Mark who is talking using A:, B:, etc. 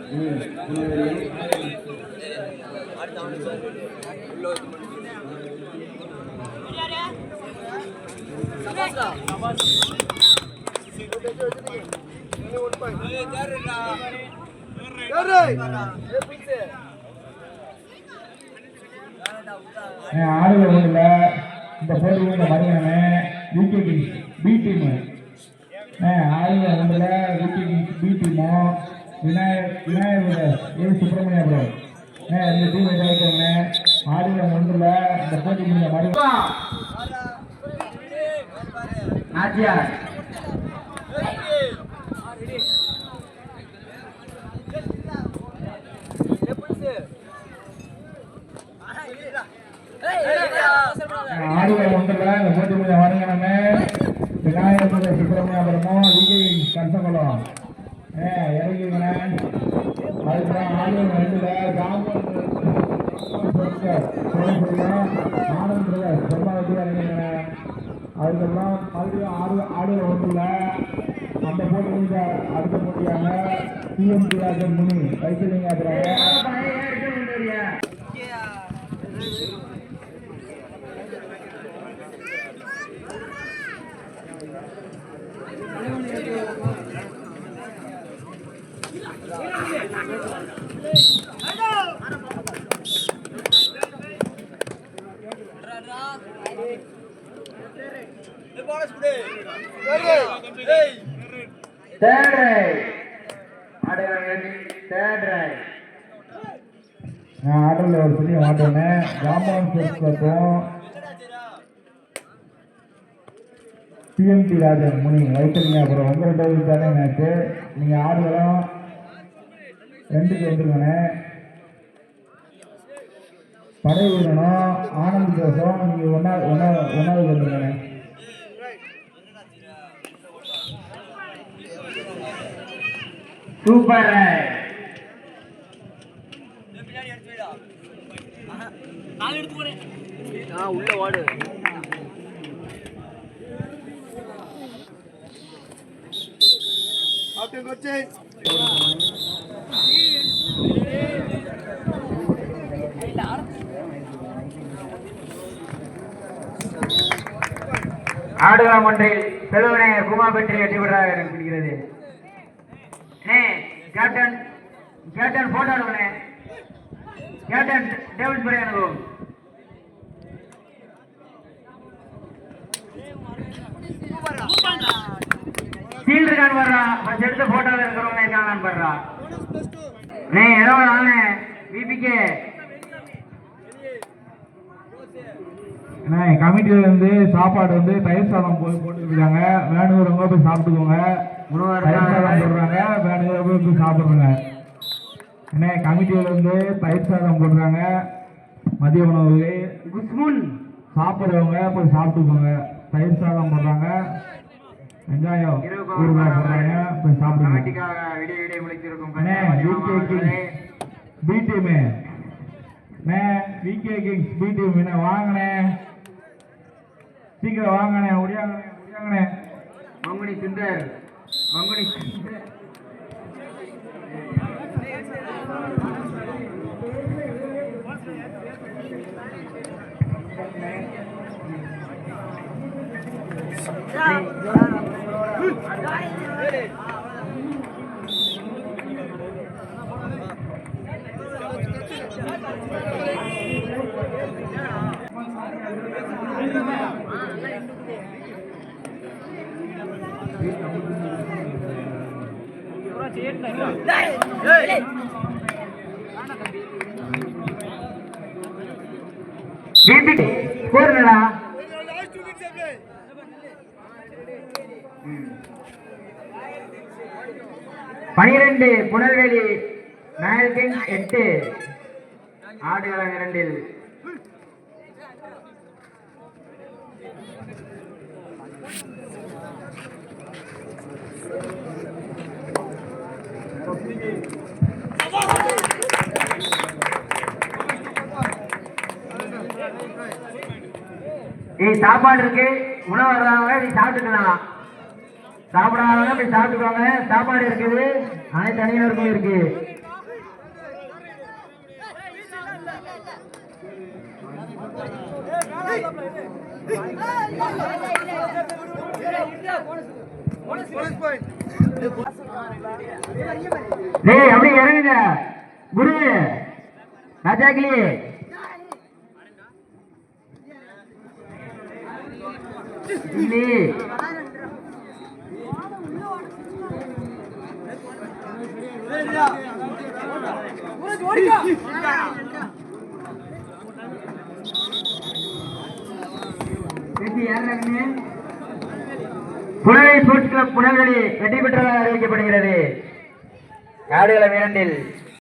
A: ஆடுகள் ஒன்றுல இந்த போட்டியில் மதியானே விக்கெட் பி டீம் ஆடுகள் ஒன்றுல விக்கெட் பி டீமும் விநாயகர் ஏ சுப்பிரமணியபுரம் இந்த டீம் வைக்கிறவங்க ஆடுகள் ஒன்றுல இந்த போட்டி முடிஞ்ச மதியம் நாச்சியார் ஆடுகள் ஒன்றுல இந்த போட்டி முடிஞ்ச மதியானமே விநாயகர் சுப்பிரமணியபுரமும் விஜய் கரசகுளம் இறங்கிங்க. அதுக்கப்புறம் ஆடுகள் ரெண்டுல ஆனந்த் பிரபாவதி இறங்கிங்க. அதுக்கப்புறம் மறுபடியும் ஆடுகள் ஒன்றுல அந்த போட்டி முடிஞ்ச அடுத்த போட்டியாக சிஎம்டி ராஜன் முனி வைத்திலிங்க ஆடல ஒரு புதிய மாட்டோன்னு ராமன் சேர்க்கும் சிஎம்டி ராஜன் முனி வைத்திருங்க. அப்புறம் உங்க 2 தானே மேட்ச்சு. நீங்க ஆடுகளும் 2க்கு வந்துருங்கண்ணே. படை வீரனும் ஆனந்த் ஜோசும் நீங்க ஒன்னாவது வந்துருங்கண்ணே. சூப்பர் உள்ள வாடு. ஆடுகளம் ஒன்றில் செல்வநாயகர் குமா பெற்றி வெற்றி பெற்றதாக இருக்கிறது. கேப்டன் போட்டோ எடுக்கணே. கேப்டன் டேவிட் பிரையனுக்கும் சீல் இருக்கான்னு வர்றா. ஃபர்ஸ்ட் எடுத்த போட்டோவில் இருக்கிறவங்க இருக்காங்கன்னு பாடுறா. ஏதோ வாங்க பிபிகே கமிட்டியில இருந்து சாப்பாடு வந்து தயிர் சாதம் போட்டுருக்காங்க. வேணுங்கிறவங்க போய் சாப்பிட்டுக்கோங்க. தயிர் சாதம் போடுறாங்க. வேணுங்கிறவங்க போய் சாப்பிடுறாங்க. என்ன கமிட்டியில இருந்து தயிர் சாதம் போடுறாங்க. மதிய உணவு குஸ்முன் சாப்பிடுறவங்க போய் சாப்பிட்டுக்கோங்க. தயிர் சாதம் போடுறாங்க. வெங்காயம் போடுறாங்க. போய் சாப்பிடுங்க. B team VK kings B team என்ன வாங்கினே. சீக்கிரம் வாங்கினே. ஒடியாங்கண்ணே. மங்குனி சுந்தர் போறா 12 புனல்வேலி நாயகன் 8 ஆடுகளம் 2 சாப்பாடு இருக்கு. உணவு வர்றவங்க நீ சாப்பிட்டுக்கலாம். சாப்பிடாதவங்க போய் சாப்பிட்டுக்கோங்க. சாப்பாடு இருக்குது. அனைத்து அணியினருக்கும் இருக்கு.
B: டேய் அப்படி இறங்குங்க குரு ராஜாக்கிளி. புனவை ஸ்போர்ட்ஸ் கிளப் புனல்வெளி வெற்றி பெற்றதாக அறிவிக்கப்படுகிறது. ஆடுகளம் 2-ல்